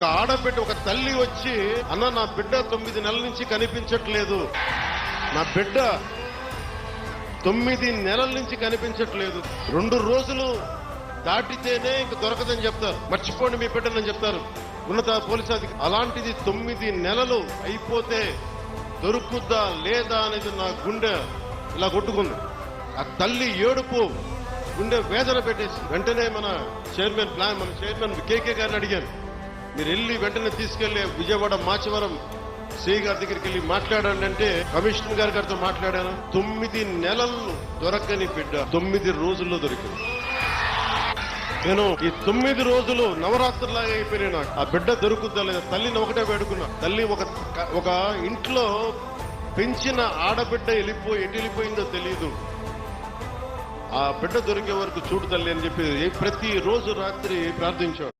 ఆడబిడ్డ ఒక తల్లి వచ్చి అన్న నా బిడ్డ 9 నెలల నుంచి కనిపించట్లేదు, నా బిడ్డ 9 నెలల నుంచి కనిపించట్లేదు, 2 రోజులు దాటితేనే ఇంక దొరకదని చెప్తారు, మర్చిపోండి మీ బిడ్డని చెప్తారు ఉన్నత పోలీసు అధికారి. అలాంటిది 9 నెలలు అయిపోతే దొరుకుద్దా లేదా అనేది నా గుండె ఇలా కొట్టుకుంది. ఆ తల్లి ఏడుపు గుండె వేదన పెట్టేసి వెంటనే మన చైర్మన్ కేకే గారిని అడిగాను, మీరు వెళ్ళి వెంటనే తీసుకెళ్లి విజయవాడ మాచవరం సిఐ గారి దగ్గరికి వెళ్ళి మాట్లాడండి అంటే కమిషనర్ గారితో మాట్లాడాను. 9 నెలలు దొరకని బిడ్డ 9 రోజుల్లో దొరికింది. నేను ఈ 9 రోజులు నవరాత్రులాగా అయిపోయినాయి. నాకు ఆ బిడ్డ దొరుకుద్దా లేదా తల్లిని ఒకటే వేడుకున్నా. తల్లి ఒక ఇంట్లో పెంచిన ఆడబిడ్డ ఎటు వెళ్ళిపోయిందో తెలియదు, ఆ బిడ్డ దొరికే వరకు చూడు తల్లి అని చెప్పి ప్రతి రోజు రాత్రి ప్రార్థించాడు.